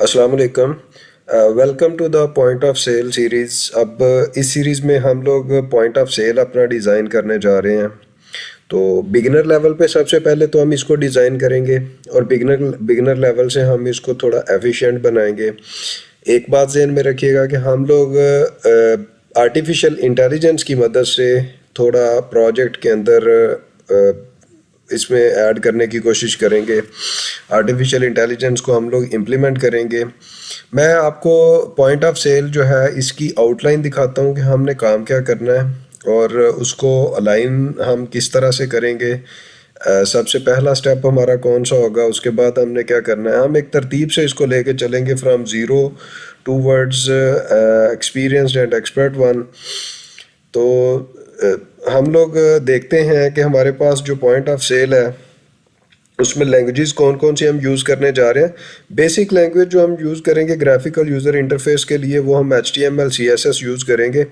अस्सलाम वालेकुम। Welcome to the point of sale series. अब इस सीरीज़ में हम लोग पॉइंट ऑफ सेल अपना डिज़ाइन करने जा रहे हैं। तो बिगिनर लेवल पे सबसे पहले तो हम इसको डिज़ाइन करेंगे और बिगिनर बिगिनर लेवल से हम इसको थोड़ा एफिशिएंट बनाएंगे। एक बात ज़हन में रखिएगा कि हम लोग आर्टिफिशियल इंटेलिजेंस की मदद से थोड़ा प्रोजेक्ट के अंदर इसमें ऐड करने की कोशिश करेंगे। आर्टिफिशियल इंटेलिजेंस को हम लोग इम्प्लीमेंट करेंगे। मैं आपको पॉइंट ऑफ सेल जो है इसकी आउटलाइन दिखाता हूँ कि हमने काम क्या करना है और उसको अलाइन हम किस तरह से करेंगे। सबसे पहला स्टेप हमारा कौन सा होगा, उसके बाद हमने क्या करना है। हम एक तरतीब से इसको लेके चलेंगे from zero towards experienced and expert one. तो हम लोग देखते हैं कि हमारे पास जो पॉइंट ऑफ सेल है उसमें लैंग्वेजेस कौन कौन सी हम यूज़ करने जा रहे हैं। बेसिक लैंग्वेज जो हम यूज़ करेंगे ग्राफिकल यूज़र इंटरफेस के लिए वो हम HTML CSS यूज़ करेंगे।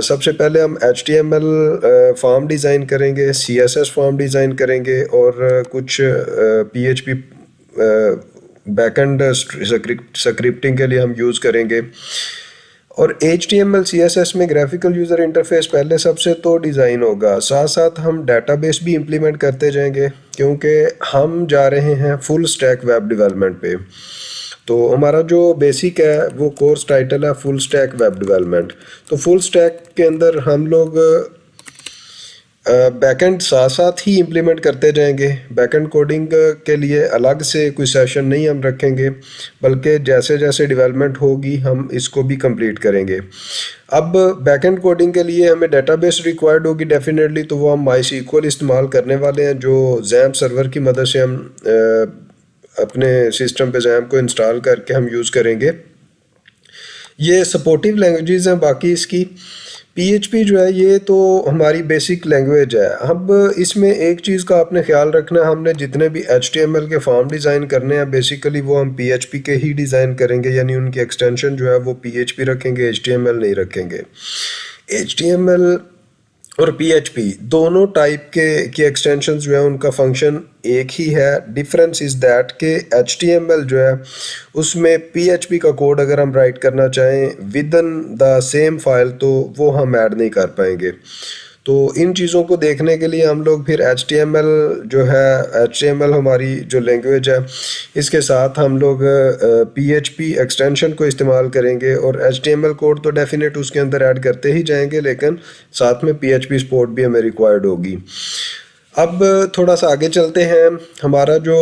सबसे पहले हम HTML फॉर्म डिज़ाइन करेंगे, CSS फॉर्म डिज़ाइन करेंगे और कुछ PHP बैकएंड स्क्रिप्टिंग के लिए हम यूज़ करेंगे। और HTML CSS में ग्राफिकल यूज़र इंटरफेस पहले सबसे तो डिज़ाइन होगा, साथ साथ हम डेटाबेस भी इम्प्लीमेंट करते जाएंगे क्योंकि हम जा रहे हैं फुल स्टैक वेब डेवलपमेंट पे। तो हमारा जो बेसिक है वो कोर्स टाइटल है फुल स्टैक वेब डेवलपमेंट। तो फुल स्टैक के अंदर हम लोग बैकएंड साथ साथ ही इम्प्लीमेंट करते जाएंगे। बैकएंड कोडिंग के लिए अलग से कोई सेशन नहीं हम रखेंगे, बल्कि जैसे जैसे डेवलपमेंट होगी हम इसको भी कंप्लीट करेंगे। अब बैकएंड कोडिंग के लिए हमें डेटाबेस रिक्वायर्ड होगी डेफिनेटली, तो वो हम MySQL इस्तेमाल करने वाले हैं जो XAMPP सर्वर की मदद से हम अपने सिस्टम पे XAMPP को इंस्टॉल करके हम यूज़ करेंगे। ये सपोर्टिव लैंग्वेजेस हैं। बाकी इसकी PHP जो है ये तो हमारी बेसिक लैंग्वेज है। अब इसमें एक चीज़ का आपने ख्याल रखना है, हमने जितने भी HTML के फॉर्म डिज़ाइन करने हैं बेसिकली वो हम PHP के ही डिज़ाइन करेंगे, यानी उनकी एक्सटेंशन जो है वो PHP रखेंगे, HTML नहीं रखेंगे। HTML और PHP दोनों टाइप के की एक्सटेंशंस जो है उनका फंक्शन एक ही है। डिफरेंस इज़ दैट के HTML जो है उसमें PHP का कोड अगर हम राइट करना चाहें with in the same file तो वो हम ऐड नहीं कर पाएंगे। तो इन चीज़ों को देखने के लिए हम लोग फिर HTML जो है HTML हमारी जो लैंग्वेज है इसके साथ हम लोग PHP एक्सटेंशन को इस्तेमाल करेंगे और HTML कोड तो डेफिनेट उसके अंदर ऐड करते ही जाएंगे, लेकिन साथ में PHP सपोर्ट भी हमें रिक्वायर्ड होगी। अब थोड़ा सा आगे चलते हैं। हमारा जो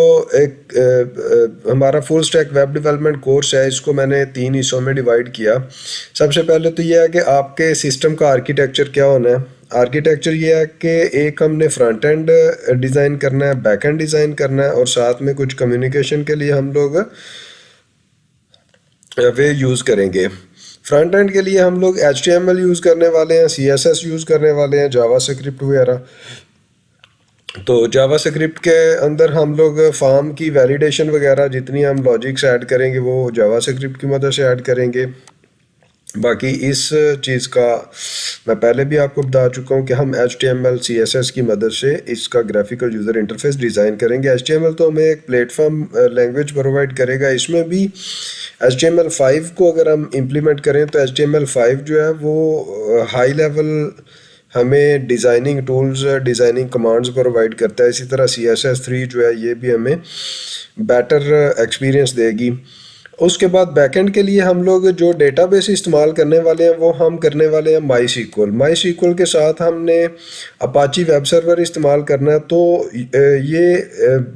हमारा full stack web development course है इसको मैंने 3 हिस्सों में डिवाइड किया। सबसे पहले तो ये है कि आपके सिस्टम का आर्किटेक्चर क्या होना है। आर्किटेक्चर ये है कि एक हमने फ्रंट एंड डिज़ाइन करना है, बैक एंड डिज़ाइन करना है और साथ में कुछ कम्युनिकेशन के लिए हम लोग वे यूज़ करेंगे। फ्रंट एंड के लिए हम लोग HTML यूज़ करने वाले हैं, CSS यूज़ करने वाले हैं, जावास्क्रिप्ट वगैरह। तो जावास्क्रिप्ट के अंदर हम लोग फॉर्म की वैलिडेशन वगैरह जितनी हम लॉजिक्स ऐड करेंगे वो जावास्क्रिप्ट की मदद से ऐड करेंगे। बाकी इस चीज़ का मैं पहले भी आपको बता चुका हूँ कि हम HTML CSS की मदद से इसका ग्राफिकल यूज़र इंटरफेस डिज़ाइन करेंगे। HTML तो हमें एक प्लेटफॉर्म लैंग्वेज प्रोवाइड करेगा। इसमें भी HTML5 को अगर हम इम्प्लीमेंट करें तो HTML5 जो है वो हाई लेवल हमें designing tools, designing commands provide करता है। इसी तरह CSS3 जो है ये भी हमें बेटर एक्सपीरियंस देगी। उसके बाद बैकएंड के लिए हम लोग जो डेटाबेस इस्तेमाल करने वाले हैं वो हम करने वाले हैं MySQL के साथ हमने अपाची वेब सर्वर इस्तेमाल करना है। तो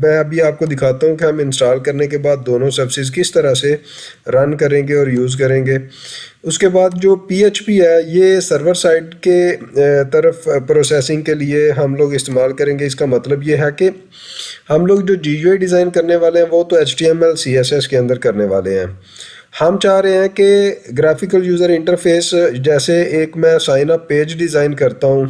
मैं अभी आपको दिखाता हूँ कि हम इंस्टॉल करने के बाद दोनों सर्विसेज किस तरह से रन करेंगे और यूज़ करेंगे। उसके बाद जो PHP है ये सर्वर साइड के तरफ प्रोसेसिंग के लिए हम लोग इस्तेमाल करेंगे। इसका मतलब ये है कि हम लोग जो GUI डिज़ाइन करने वाले हैं वो तो HTML CSS के अंदर करने वाले हैं। हम चाह रहे हैं कि ग्राफिकल यूज़र इंटरफेस जैसे एक मैं साइन अप पेज डिज़ाइन करता हूँ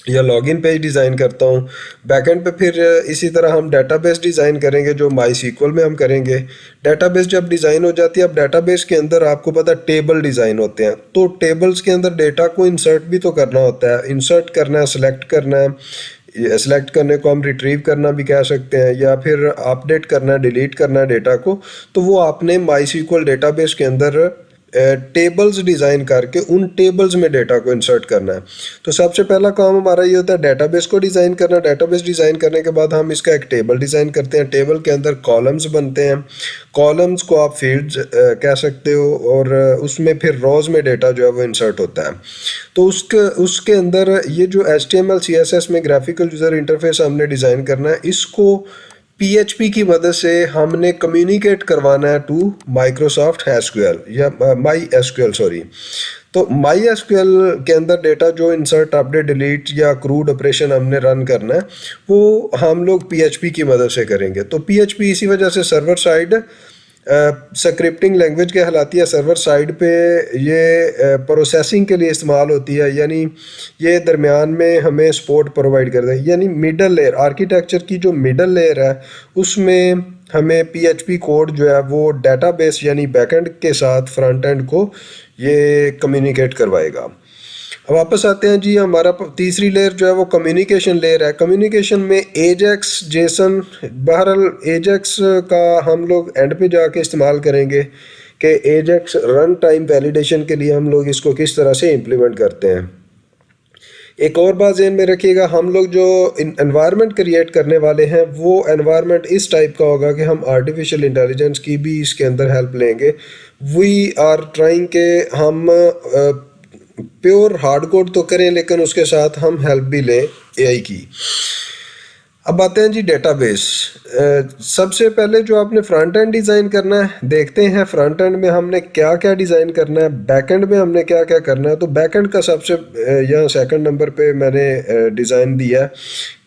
या लॉगिन पेज डिज़ाइन करता हूँ, बैकएंड पे फिर इसी तरह हम डेटाबेस डिज़ाइन करेंगे जो MySQL में हम करेंगे। डेटाबेस जब डिज़ाइन हो जाती है, अब डेटाबेस के अंदर आपको पता टेबल डिज़ाइन होते हैं, तो टेबल्स के अंदर डेटा को इंसर्ट भी तो करना होता है। इंसर्ट करना है, सेलेक्ट करना है, ये सेलेक्ट करने को हम रिट्रीव करना भी कह सकते हैं, या फिर अपडेट करना, डिलीट करना डेटा को, तो वो आपने माई SQL डेटाबेस के अंदर टेबल्स डिज़ाइन करके उन टेबल्स में डेटा को इंसर्ट करना है। तो सबसे पहला काम हमारा ये होता है डेटाबेस को डिज़ाइन करना। डेटाबेस डिज़ाइन करने के बाद हम इसका एक टेबल डिज़ाइन करते हैं। टेबल के अंदर कॉलम्स बनते हैं। कॉलम्स को आप फील्ड्स कह सकते हो, और उसमें फिर रोज़ में डेटा जो है वो इंसर्ट होता है। तो उसके अंदर ये जो HTML CSS में ग्राफिकल यूज़र इंटरफेस हमने डिज़ाइन करना है, इसको PHP की मदद से हमने कम्युनिकेट करवाना है टू माइक्रोसॉफ्ट एसक्यूएल या माई एसक्यूएल सॉरी। तो माई एसक्यूएल के अंदर डेटा जो इंसर्ट, अपडेट, डिलीट या क्रूड ऑपरेशन हमने रन करना है, वो हम लोग PHP की मदद से करेंगे। तो PHP इसी वजह से सर्वर साइड स्क्रिप्टिंग लैंग्वेज कहलाती है। सर्वर साइड पे ये प्रोसेसिंग के लिए इस्तेमाल होती है, यानी ये दरमियान में हमें सपोर्ट प्रोवाइड करता है। यानी मिडल लेयर, आर्किटेक्चर की जो मिडल लेयर है उसमें हमें PHP कोड जो है वो डेटाबेस यानी बैकएंड के साथ फ्रंट एंड को ये कम्युनिकेट करवाएगा। अब वापस आते हैं जी, हमारा तीसरी लेयर जो है वो कम्युनिकेशन लेयर है। कम्युनिकेशन में एजेक्स, जेसन, बहरहाल एजेक्स का हम लोग एंड पे जाके इस्तेमाल करेंगे कि एजेक्स रन टाइम वैलिडेशन के लिए हम लोग इसको किस तरह से इम्प्लीमेंट करते हैं। एक और बात ज़हन में रखिएगा, हम लोग जो एनवायरनमेंट क्रिएट करने वाले हैं वो एनवायरनमेंट इस टाइप का होगा कि हम आर्टिफिशियल इंटेलिजेंस की भी इसके अंदर हेल्प लेंगे। वी आर ट्राइंग के हम प्योर हार्ड कोड तो करें, लेकिन उसके साथ हम हेल्प भी लें AI की। अब आते हैं जी डेटाबेस। सबसे पहले जो आपने फ्रंट एंड डिज़ाइन करना है, देखते हैं फ्रंट एंड में हमने क्या क्या डिज़ाइन करना है, बैक एंड में हमने क्या क्या करना है। तो बैक एंड का सबसे यहाँ सेकंड नंबर पे मैंने डिज़ाइन दिया है।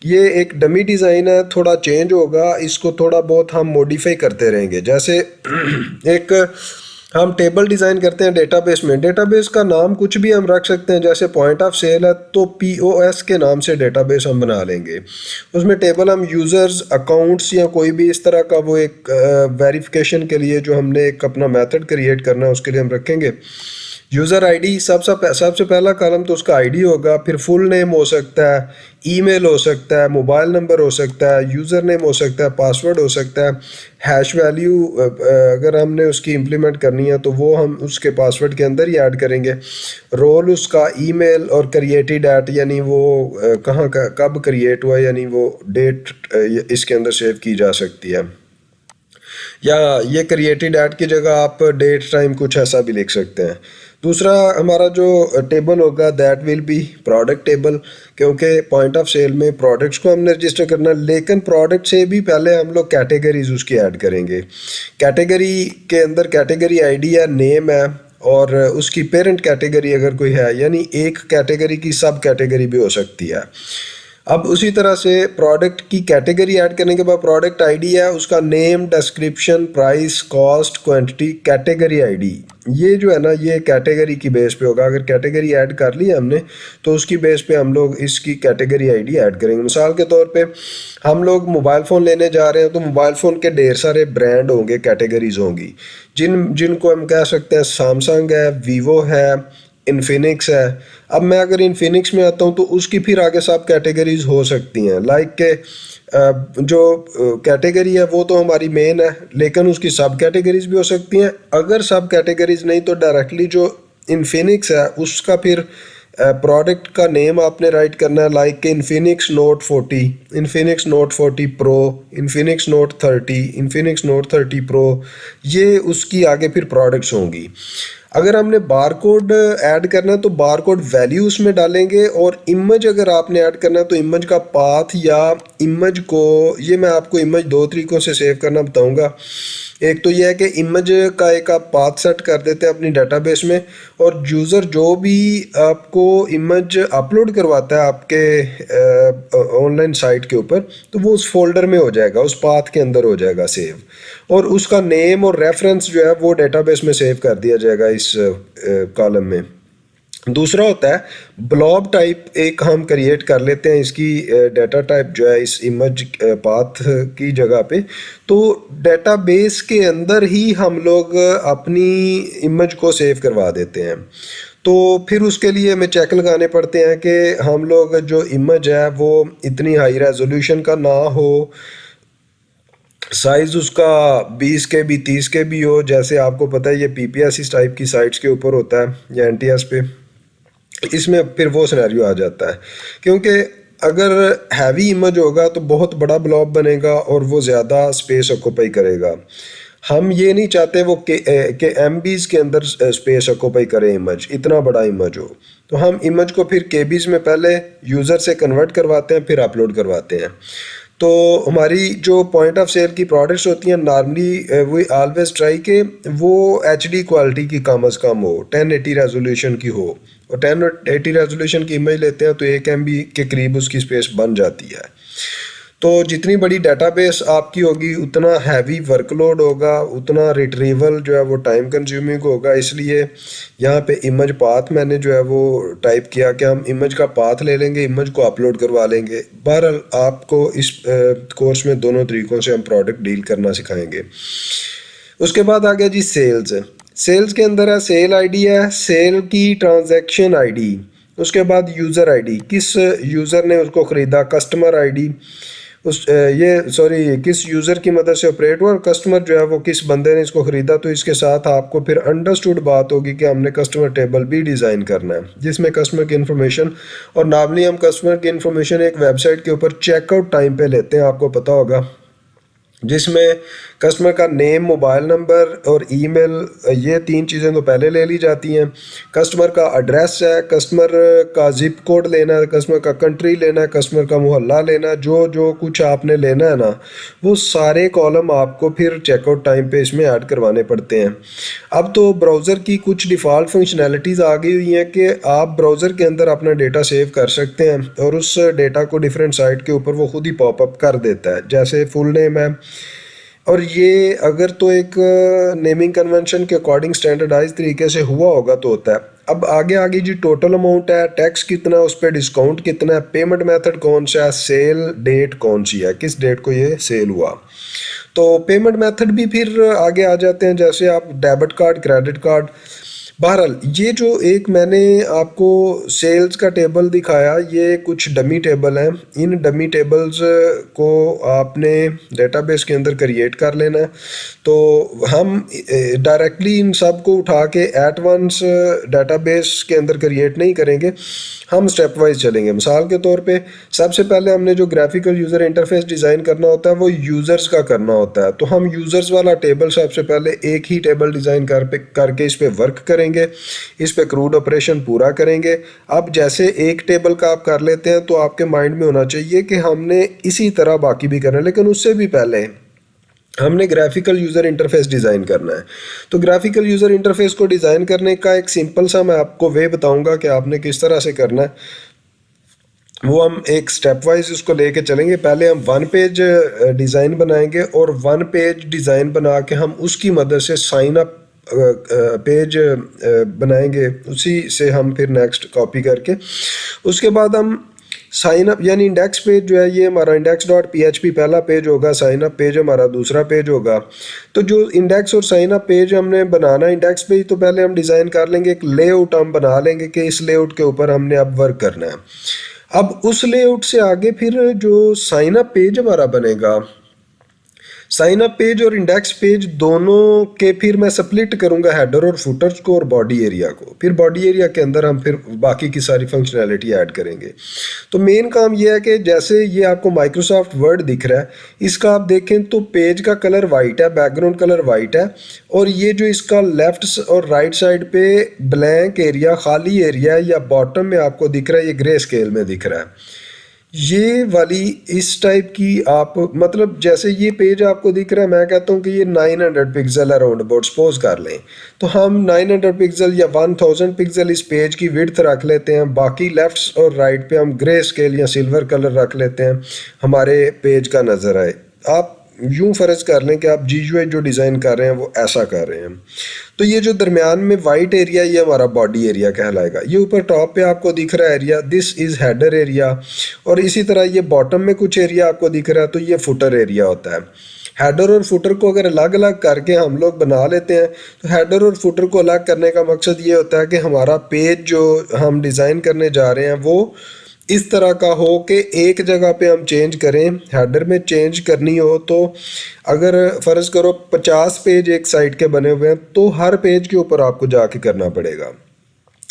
ये एक डमी डिज़ाइन है, थोड़ा चेंज होगा, इसको थोड़ा बहुत हम मॉडिफाई करते रहेंगे। जैसे एक हम टेबल डिज़ाइन करते हैं डेटाबेस में, डेटाबेस का नाम कुछ भी हम रख सकते हैं। जैसे पॉइंट ऑफ सेल है तो POS के नाम से डेटाबेस हम बना लेंगे। उसमें टेबल हम यूज़र्स, अकाउंट्स या कोई भी इस तरह का वो एक वेरिफिकेशन के लिए जो हमने एक अपना मेथड क्रिएट करना है उसके लिए हम रखेंगे। यूज़र आईडी सबसे पहला कॉलम तो उसका आईडी होगा, फिर फुल नेम हो सकता है, ईमेल हो सकता है, मोबाइल नंबर हो सकता है, यूज़र नेम हो सकता है, पासवर्ड हो सकता है, हैश वैल्यू अगर हमने उसकी इम्प्लीमेंट करनी है तो वो हम उसके पासवर्ड के अंदर ही ऐड करेंगे। रोल उसका, ईमेल, और क्रिएटेड डेट यानी वो कहाँ का कब क्रिएट हुआ, यानी वो डेट इसके अंदर सेव की जा सकती है। या ये क्रिएटेड ऐड की जगह आप डेट टाइम कुछ ऐसा भी लिख सकते हैं। दूसरा हमारा जो टेबल होगा that will B product table, क्योंकि पॉइंट ऑफ सेल में प्रोडक्ट्स को हमने रजिस्टर करना है, लेकिन प्रोडक्ट से भी पहले हम लोग कैटेगरीज उसकी ऐड करेंगे। कैटेगरी के अंदर कैटेगरी आईडी है, नेम है, और उसकी पेरेंट कैटेगरी अगर कोई है, यानी एक कैटेगरी की सब कैटेगरी भी हो सकती है। अब उसी तरह से प्रोडक्ट की कैटेगरी ऐड करने के बाद प्रोडक्ट आईडी है, उसका name, description, price, cost, quantity, category ID, ये जो है ना ये कैटेगरी की बेस पे होगा। अगर कैटेगरी ऐड कर ली हमने तो उसकी बेस पे हम लोग इसकी कैटेगरी आईडी ऐड करेंगे। मिसाल के तौर पे हम लोग मोबाइल फ़ोन लेने जा रहे हैं तो मोबाइल फ़ोन के ढेर सारे ब्रांड होंगे, कैटेगरीज होंगी, जिनको हम कह सकते हैं सैमसंग है, वीवो है, इन्फिनिक्स है। अब मैं अगर इन्फिनिक्स में आता हूँ तो उसकी फिर आगे सब कैटेगरीज हो सकती हैं। लाइक के जो कैटेगरी है वो तो हमारी मेन है, लेकिन उसकी सब कैटेगरीज भी हो सकती हैं। अगर सब कैटेगरीज नहीं तो डायरेक्टली जो इन्फिनिक्स है उसका फिर प्रोडक्ट का नेम आपने राइट करना है। लाइक के Infinix note 40, Infinix note 40 pro, Infinix note 30, Infinix note 30 pro, ये उसकी आगे फिर प्रोडक्ट्स होंगी। अगर हमने बारकोड ऐड करना है तो बारकोड वैल्यू उसमें डालेंगे, और इमेज अगर आपने ऐड करना है तो इमेज का पाथ या इमेज को, ये मैं आपको इमेज दो तरीक़ों से सेव करना बताऊंगा। एक तो यह है कि इमेज का एक आप पाथ सेट कर देते हैं अपनी डेटाबेस में, और यूज़र जो भी आपको इमेज अपलोड करवाता है आपके ऑनलाइन साइट के ऊपर, तो वो उस फोल्डर में हो जाएगा, उस पाथ के अंदर हो जाएगा सेव, और उसका नेम और रेफरेंस जो है वो डेटाबेस में सेव कर दिया जाएगा इस कॉलम में। दूसरा होता है ब्लॉब टाइप, एक हम क्रिएट कर लेते हैं इसकी डाटा टाइप जो है इस इमेज पाथ की जगह पे। तो डेटाबेस के अंदर ही हम लोग अपनी इमेज को सेव करवा देते हैं। तो फिर उसके लिए हमें चेक लगाने पड़ते हैं कि हम लोग जो इमेज है वो इतनी हाई रेजोल्यूशन का ना हो, साइज़ उसका 20 के बी 30 के बी हो। जैसे आपको पता है ये पीपीएस इस टाइप की साइट्स के ऊपर होता है या एनटीएस पे, इसमें फिर वो सिनेरियो आ जाता है। क्योंकि अगर हैवी इमेज होगा तो बहुत बड़ा ब्लॉब बनेगा और वो ज़्यादा स्पेस ऑक्यूपाई करेगा। हम ये नहीं चाहते वो के एमबीज़ के अंदर स्पेस ऑक्यूपाई करे इमेज, इतना बड़ा इमेज हो। तो हम इमेज को फिर केबीज़ में पहले यूज़र से कन्वर्ट करवाते हैं, फिर अपलोड करवाते हैं। तो हमारी जो पॉइंट ऑफ सेल की प्रोडक्ट्स होती हैं नॉर्मली वी ऑलवेज ट्राई के वो एचडी क्वालिटी की कम अज़ कम हो, 1080 रेजोल्यूशन की हो। और 1080 रेजोल्यूशन की इमेज लेते हैं तो 1 MB के करीब उसकी स्पेस बन जाती है। तो जितनी बड़ी डाटाबेस आपकी होगी उतना हैवी वर्कलोड होगा, उतना रिट्रीवल जो है वो टाइम कंज्यूमिंग होगा। इसलिए यहाँ पे इमेज पाथ मैंने जो है वो टाइप किया कि हम इमेज का पाथ ले लेंगे, इमेज को अपलोड करवा लेंगे। बहरहाल आपको इस कोर्स में दोनों तरीक़ों से हम प्रोडक्ट डील करना सिखाएंगे। उसके बाद आ गया जी सेल्स। सेल्स के अंदर है सेल आईडी, है सेल की ट्रांजैक्शन आईडी, उसके बाद यूज़र आईडी, किस यूज़र ने उसको ख़रीदा, कस्टमर आईडी, किस यूज़र की मदद से ऑपरेट हुआ, और कस्टमर जो है वो किस बंदे ने इसको ख़रीदा। तो इसके साथ आपको फिर अंडरस्टूड बात होगी कि हमने कस्टमर टेबल भी डिज़ाइन करना है जिसमें कस्टमर की इन्फॉर्मेशन, और नॉर्मली हम कस्टमर की इन्फॉर्मेशन एक वेबसाइट के ऊपर चेकआउट टाइम पे लेते हैं, आपको पता होगा, जिसमें कस्टमर का नेम, मोबाइल नंबर और ईमेल, ये 3 चीज़ें तो पहले ले ली जाती हैं। कस्टमर का एड्रेस है, कस्टमर का जिप कोड लेना है, कस्टमर का कंट्री लेना है, कस्टमर का मोहल्ला लेना है, जो जो कुछ आपने लेना है ना वो सारे कॉलम आपको फिर चेकआउट टाइम पे इसमें ऐड करवाने पड़ते हैं। अब तो ब्राउज़र की कुछ डिफ़ॉल्ट फंक्शनैलिटीज़ आ गई हुई हैं कि आप ब्राउज़र के अंदर अपना डेटा सेव कर सकते हैं और उस डेटा को डिफरेंट साइट के ऊपर वो खुद ही पॉपअप कर देता है। जैसे फुल नेम है, और ये अगर तो एक नेमिंग कन्वेंशन के अकॉर्डिंग स्टैंडर्डाइज तरीके से हुआ होगा तो होता है। अब आगे आगे जी टोटल अमाउंट है, टैक्स कितना, उस पर डिस्काउंट कितना है, पेमेंट मेथड कौन सा है, सेल डेट कौन सी है, किस डेट को ये सेल हुआ। तो पेमेंट मेथड भी फिर आगे आ जाते हैं, जैसे आप डेबिट कार्ड, क्रेडिट कार्ड। बहरहाल ये जो एक मैंने आपको सेल्स का टेबल दिखाया, ये कुछ डमी टेबल हैं। इन डमी टेबल्स को आपने डेटाबेस के अंदर क्रिएट कर लेना है। तो हम डायरेक्टली इन सब को उठा के एट वंस डेटाबेस के अंदर क्रिएट नहीं करेंगे, हम स्टेप वाइज चलेंगे। मिसाल के तौर पे सबसे पहले हमने जो ग्राफिकल यूज़र इंटरफेस डिज़ाइन करना होता है वो यूज़र्स का करना होता है। तो हम यूज़र्स वाला टेबल सबसे पहले एक ही टेबल डिज़ाइन करके इस पर वर्क करेंगे, इस पर क्रूड ऑपरेशन पूरा करेंगे। अब जैसे एक टेबल का आप कर लेते हैं तो आपके माइंड में होना चाहिए कि हमने इसी तरह बाकी भी करना है, लेकिन उससे भी पहले हमने ग्राफिकल यूज़र इंटरफेस डिज़ाइन करना है। तो ग्राफिकल यूज़र इंटरफेस को डिज़ाइन करने का एक सिंपल सा मैं आपको वे बताऊंगा कि आपने किस तरह से करना है, वो हम एक स्टेप वाइज उसको लेके चलेंगे। पहले हम 1 पेज डिज़ाइन बनाएंगे और 1 पेज डिज़ाइन बना के हम उसकी मदद से साइन अप पेज बनाएंगे, उसी से हम फिर नेक्स्ट कॉपी करके उसके बाद हम साइन अप यानी इंडेक्स पेज जो है ये हमारा index.php पहला पेज होगा, साइन अप पेज हमारा दूसरा पेज होगा। तो जो इंडेक्स और साइन अप पेज हमने बनाना इंडेक्स पेज, तो पहले हम डिज़ाइन कर लेंगे, एक लेआउट हम बना लेंगे कि इस लेआउट के ऊपर हमने अब वर्क करना है। अब उस लेआउट से आगे फिर जो साइन अप पेज हमारा बनेगा, साइन अप पेज और इंडेक्स पेज दोनों के फिर मैं स्प्लिट करूंगा हेडर और फुटर्स को और बॉडी एरिया को। फिर बॉडी एरिया के अंदर हम फिर बाकी की सारी फंक्शनैलिटी ऐड करेंगे। तो मेन काम ये है कि जैसे ये आपको माइक्रोसॉफ्ट वर्ड दिख रहा है, इसका आप देखें तो पेज का कलर वाइट है, बैकग्राउंड कलर वाइट है, और ये जो इसका लेफ्ट और राइट साइड पे ब्लैंक एरिया, खाली एरिया या बॉटम में आपको दिख रहा है, ये ग्रे स्केल में दिख रहा है। ये वाली इस टाइप की आप मतलब जैसे ये पेज आपको दिख रहा है, मैं कहता हूँ कि ये 900 पिक्सल अराउंड अबाउट सपोज कर लें, तो हम 900 पिक्सल या 1000 पिक्सल इस पेज की विड्थ रख लेते हैं। बाकी लेफ्ट और राइट पे हम ग्रे स्केल या सिल्वर कलर रख लेते हैं, हमारे पेज का नज़र आए। आप यूं फ़र्ज़ कर लें कि आप GUI जो डिज़ाइन कर रहे हैं वो ऐसा कर रहे हैं। तो ये जो दरमियान में वाइट एरिया, ये हमारा बॉडी एरिया कहलाएगा। ये ऊपर टॉप पे आपको दिख रहा है area, this is header area, और इसी तरह ये बॉटम में कुछ एरिया आपको दिख रहा है तो ये फुटर एरिया होता है। हेडर और फुटर को अगर अलग अलग करके हम लोग बना लेते हैं तो हेडर और फुटर को अलग करने का मकसद ये होता है कि हमारा पेज जो हम डिज़ाइन करने जा रहे हैं वो इस तरह का हो कि एक जगह पे हम चेंज करें। हेडर में चेंज करनी हो तो अगर फ़र्ज़ करो 50 पेज एक साइट के बने हुए हैं तो हर पेज के ऊपर आपको जाके करना पड़ेगा।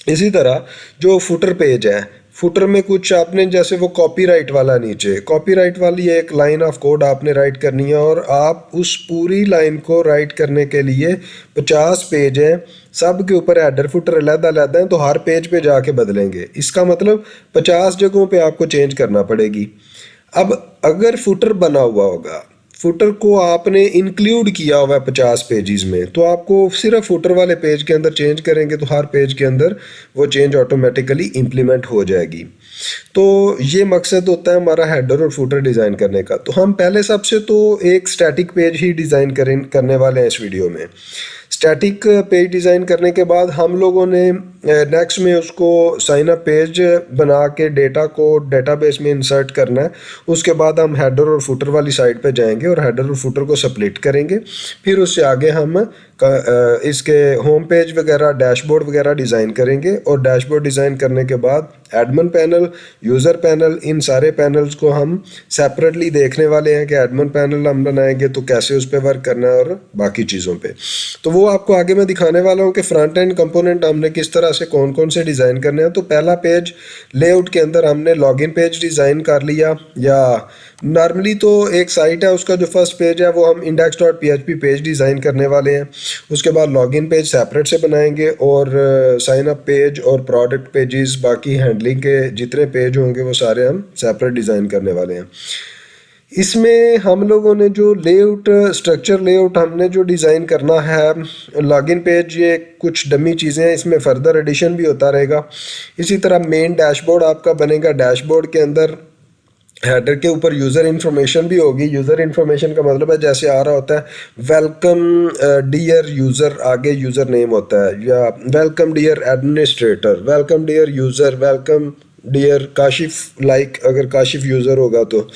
इसी तरह जो फुटर पेज है, फुटर में कुछ आपने जैसे वो कॉपीराइट वाला, नीचे कॉपीराइट वाली एक लाइन ऑफ कोड आपने राइट करनी है और आप उस पूरी लाइन को राइट करने के लिए 50 पेज हैं, सब के ऊपर हेडर फुटर अलग-अलग हैं तो हर पेज पे जाके बदलेंगे। इसका मतलब 50 जगहों पे आपको चेंज करना पड़ेगी। अब अगर फुटर बना हुआ होगा, फुटर को आपने इंक्लूड किया हुआ है 50 पेजेस में, तो आपको सिर्फ फुटर वाले पेज के अंदर चेंज करेंगे तो हर पेज के अंदर वो चेंज ऑटोमेटिकली इम्प्लीमेंट हो जाएगी। तो ये मकसद होता है हमारा हेडर और फुटर डिज़ाइन करने का। तो हम पहले सबसे तो एक स्टैटिक पेज ही डिज़ाइन करने वाले हैं इस वीडियो में। स्टैटिक पेज डिज़ाइन करने के बाद हम लोगों ने नेक्स्ट में उसको साइन अप पेज बना के डेटा को डेटाबेस में इंसर्ट करना है। उसके बाद हम हेडर और फुटर वाली साइड पे जाएंगे और हेडर और फुटर को स्प्लिट करेंगे। फिर उससे आगे हम इसके होम पेज वगैरह, डैशबोर्ड वगैरह डिज़ाइन करेंगे और डैशबोर्ड डिज़ाइन करने के बाद एडमिन पैनल, यूज़र पैनल, इन सारे पैनल्स को हम सेपरेटली देखने वाले हैं कि एडमिन पैनल हम बनाएंगे तो कैसे उस पर वर्क करना है और बाकी चीज़ों पे। तो वो आपको आगे मैं दिखाने वाला हूँ कि फ्रंट एंड कंपोनेंट हमने किस तरह से कौन कौन से डिज़ाइन करने हैं। तो पहला पेज लेआउट के अंदर हमने लॉगिन पेज डिज़ाइन कर लिया, या नॉर्मली तो एक साइट है उसका जो फर्स्ट पेज है वो हम index.php पेज डिज़ाइन करने वाले हैं। उसके बाद लॉगिन पेज सेपरेट से बनाएंगे और साइन अप पेज और प्रोडक्ट पेजेस, बाकी हैंडलिंग के जितने पेज होंगे वो सारे हम सेपरेट डिज़ाइन करने वाले हैं। इसमें हम लोगों ने जो लेआउट, स्ट्रक्चर लेआउट हमने जो डिज़ाइन करना है, लॉगिन पेज ये कुछ डमी चीज़ें हैं, इसमें फर्दर एडिशन भी होता रहेगा। इसी तरह मेन डैशबोर्ड आपका बनेगा। डैशबोर्ड के अंदर हेडर के ऊपर यूज़र इन्फॉर्मेशन भी होगी। यूज़र इन्फॉर्मेशन का मतलब है जैसे आ रहा होता है वेलकम डियर यूज़र, आगे यूज़र नेम होता है, या welcome dear administrator, welcome dear user, welcome dear Kashif, like अगर काशिफ यूज़र होगा तो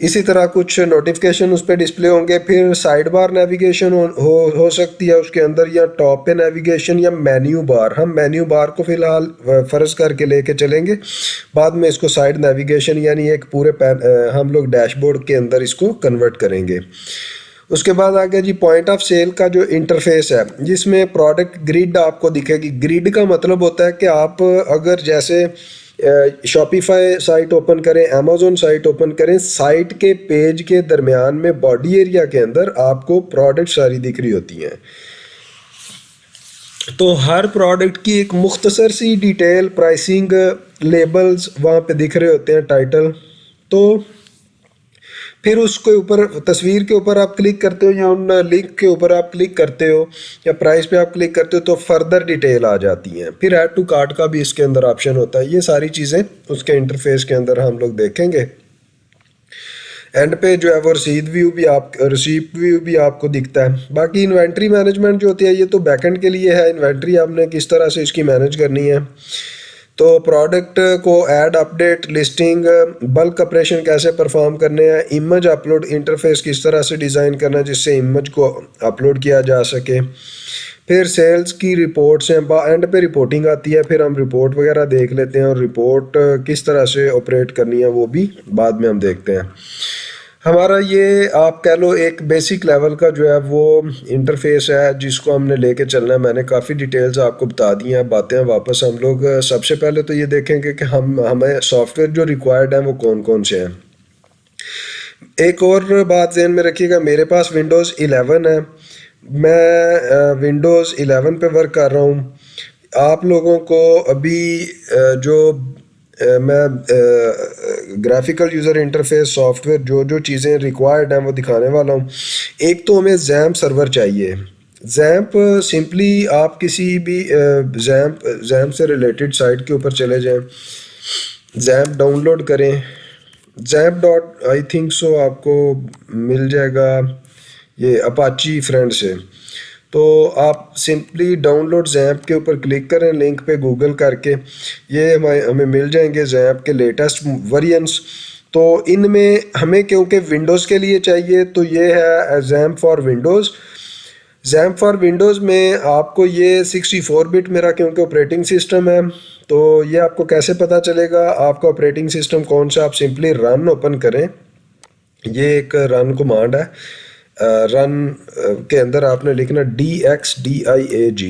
इसी तरह कुछ नोटिफिकेशन उस पर डिस्प्ले होंगे। फिर साइड बार नेविगेशन हो सकती है उसके अंदर, या टॉप पे नेविगेशन, या मेन्यू बार। हम मेन्यू बार को फ़िलहाल फ़र्ज़ करके लेके चलेंगे, बाद में इसको साइड नेविगेशन यानी एक पूरे हम लोग डैशबोर्ड के अंदर इसको कन्वर्ट करेंगे। उसके बाद आ गया जी पॉइंट ऑफ सेल का जो इंटरफेस है, जिसमें प्रोडक्ट ग्रिड आपको दिखेगी। ग्रिड का मतलब होता है कि आप अगर जैसे शॉपिफाई साइट ओपन करें, अमेज़न साइट ओपन करें, साइट के पेज के दरमियान में बॉडी एरिया के अंदर आपको प्रोडक्ट सारी दिख रही होती हैं। तो हर प्रोडक्ट की एक मुख्तसर सी डिटेल, प्राइसिंग, लेबल्स वहाँ पे दिख रहे होते हैं, टाइटल। तो फिर उसके ऊपर, तस्वीर के ऊपर आप क्लिक करते हो या उन लिंक के ऊपर आप क्लिक करते हो या प्राइस पे आप क्लिक करते हो तो फर्दर डिटेल आ जाती हैं। फिर ऐड टू कार्ट का भी इसके अंदर ऑप्शन होता है। ये सारी चीज़ें उसके इंटरफेस के अंदर हम लोग देखेंगे। एंड पे जो है वो रिसीप्ट व्यू भी आपको दिखता है। बाकी इन्वेंट्री मैनेजमेंट जो होती है ये तो बैकएंड के लिए है। इन्वेंट्री आपने किस तरह से इसकी मैनेज करनी है, तो प्रोडक्ट को add, update, listing, bulk operation कैसे परफॉर्म करने हैं, इमेज अपलोड इंटरफेस किस तरह से डिज़ाइन करना है जिससे इमेज को अपलोड किया जा सके। फिर सेल्स की रिपोर्ट्स हैं, एंड पे रिपोर्टिंग आती है। फिर हम रिपोर्ट वगैरह देख लेते हैं और रिपोर्ट किस तरह से ऑपरेट करनी है वो भी बाद में हम देखते हैं। हमारा ये आप कह लो एक बेसिक लेवल का जो है वो इंटरफेस है जिसको हमने लेके चलना है। मैंने काफ़ी डिटेल्स आपको बता दी हैं, बातें वापस हम लोग सबसे पहले तो ये देखेंगे कि हमें सॉफ्टवेयर जो रिक्वायर्ड हैं वो कौन कौन से हैं। एक और बात ध्यान में रखिएगा, मेरे पास विंडोज़ 11 है, मैं विंडोज़ 11 पे वर्क कर रहा हूँ। आप लोगों को अभी जो मैं ग्राफिकल यूज़र इंटरफेस सॉफ्टवेयर जो जो चीज़ें रिक्वायर्ड हैं वो दिखाने वाला हूँ। एक तो हमें जैम्प सर्वर चाहिए। जैम्प सिंपली आप किसी भी जैम्प से रिलेटेड साइट के ऊपर चले जाएं, जैम्प डाउनलोड करें। XAMPP dot I think so आपको मिल जाएगा ये अपाची फ्रेंड से। तो आप सिंपली डाउनलोड जैम्प के ऊपर क्लिक करें, लिंक पे गूगल करके ये हमें मिल जाएंगे जैम्प के लेटेस्ट वेरिएंट्स। तो इनमें हमें क्योंकि विंडोज़ के लिए चाहिए तो ये है XAMPP for Windows. XAMPP for Windows में आपको ये 64 बिट मेरा क्योंकि ऑपरेटिंग सिस्टम है, तो ये आपको कैसे पता चलेगा आपका ऑपरेटिंग सिस्टम कौन सा। आप सिंपली रन ओपन करें, ये एक रन कमांड है। रन के अंदर आपने लिखना DXDIAG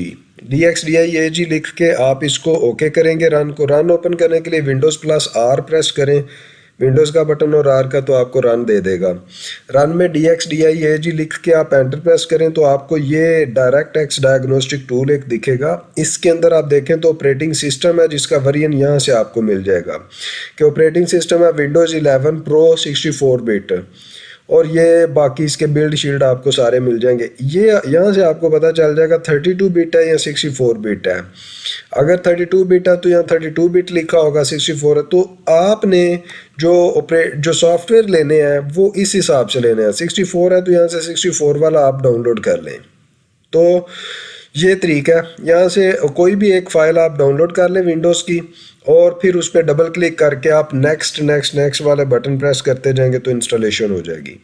लिख के आप इसको ओके करेंगे। रन को रन ओपन करने के लिए Windows+R प्रेस करें, विंडोज़ का बटन और आर का, तो आपको रन दे देगा। रन में DXDIAG लिख के आप एंटर प्रेस करें तो आपको ये डायरेक्ट डायग्नोस्टिक टूल एक दिखेगा। इसके अंदर आप देखें तो ऑपरेटिंग सिस्टम है जिसका वेरिएंट यहाँ से आपको मिल जाएगा कि ऑपरेटिंग सिस्टम है Windows 11 Pro 64 बिट, और ये बाकी इसके बिल्ड शील्ड आपको सारे मिल जाएंगे। ये यहाँ से आपको पता चल जाएगा 32 बिट है या 64 बिट है। अगर 32 बिट है तो यहाँ 32 बिट लिखा होगा, 64 है तो आपने जो सॉफ्टवेयर लेने हैं वो इस हिसाब से लेने हैं। 64 है तो यहाँ से 64 वाला आप डाउनलोड कर लें। तो ये तरीका है, यहाँ से कोई भी एक फ़ाइल आप डाउनलोड कर लें विंडोज़ की, और फिर उस पर डबल क्लिक करके आप नेक्स्ट वाले बटन प्रेस करते जाएंगे तो इंस्टॉलेशन हो जाएगी।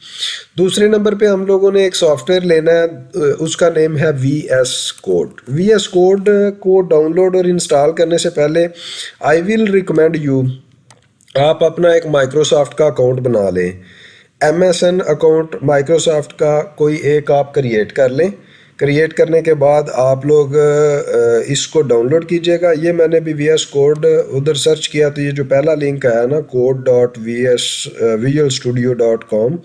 दूसरे नंबर पे हम लोगों ने एक सॉफ्टवेयर लेना है, उसका नेम है VS कोड। VS कोड को डाउनलोड और इंस्टॉल करने से पहले आई विल रिकमेंड यू आप अपना एक माइक्रोसॉफ्ट का अकाउंट बना लें। MSN अकाउंट माइक्रोसॉफ्ट का कोई एक आप क्रिएट कर लें। क्रिएट करने के बाद आप लोग इसको डाउनलोड कीजिएगा। ये मैंने भी VS कोड उधर सर्च किया तो ये जो पहला लिंक आया ना code.visualstudio.com,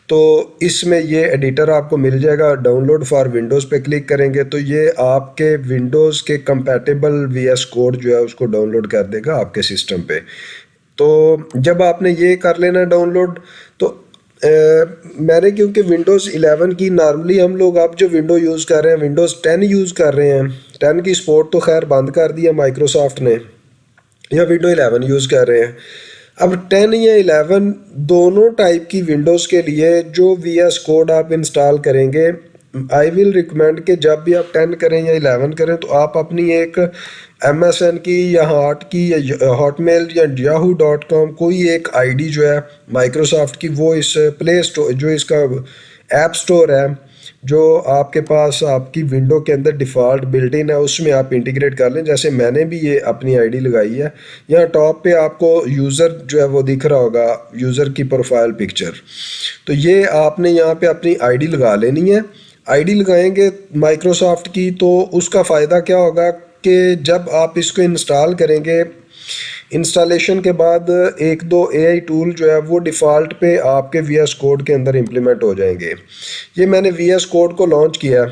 तो इसमें ये एडिटर आपको मिल जाएगा। डाउनलोड फॉर विंडोज़ पे क्लिक करेंगे तो ये आपके विंडोज़ के कंपैटिबल VS कोड जो है उसको डाउनलोड कर देगा आपके सिस्टम पे। तो जब आपने ये कर लेना डाउनलोड, तो मैंने क्योंकि Windows 11 की नॉर्मली हम लोग अब जो विंडो यूज़ कर रहे हैं Windows 10 यूज़ कर रहे हैं। 10 की सपोर्ट तो खैर बंद कर दिया माइक्रोसॉफ्ट ने, या Windows 11 यूज़ कर रहे हैं। अब 10 या 11 दोनों टाइप की विंडोज़ के लिए जो VS कोड आप इंस्टॉल करेंगे, आई विल रिकमेंड कि जब भी आप 10 करें या 11 करें तो आप अपनी एक MSN की या हार्ट की या हॉटमेल या yahoo.com कोई एक आईडी जो है माइक्रोसॉफ्ट की, वो इस प्ले स्टोर जो इसका ऐप स्टोर है जो आपके पास आपकी विंडो के अंदर डिफ़ॉल्ट बिल्ट इन है उसमें आप इंटीग्रेट कर लें। जैसे मैंने भी ये अपनी आईडी लगाई है। यहाँ टॉप पे आपको यूज़र जो है वो दिख रहा होगा, यूज़र की प्रोफाइल पिक्चर, तो ये आपने यहाँ पे अपनी आईडी लगा लेनी है। आईडी लगाएंगे माइक्रोसॉफ्ट की तो उसका फ़ायदा क्या होगा कि जब आप इसको इंस्टॉल करेंगे, इंस्टॉलेशन के बाद एक दो AI टूल जो है वो डिफ़ॉल्ट पे आपके VS कोड के अंदर इम्प्लीमेंट हो जाएंगे। ये मैंने VS कोड को लॉन्च किया।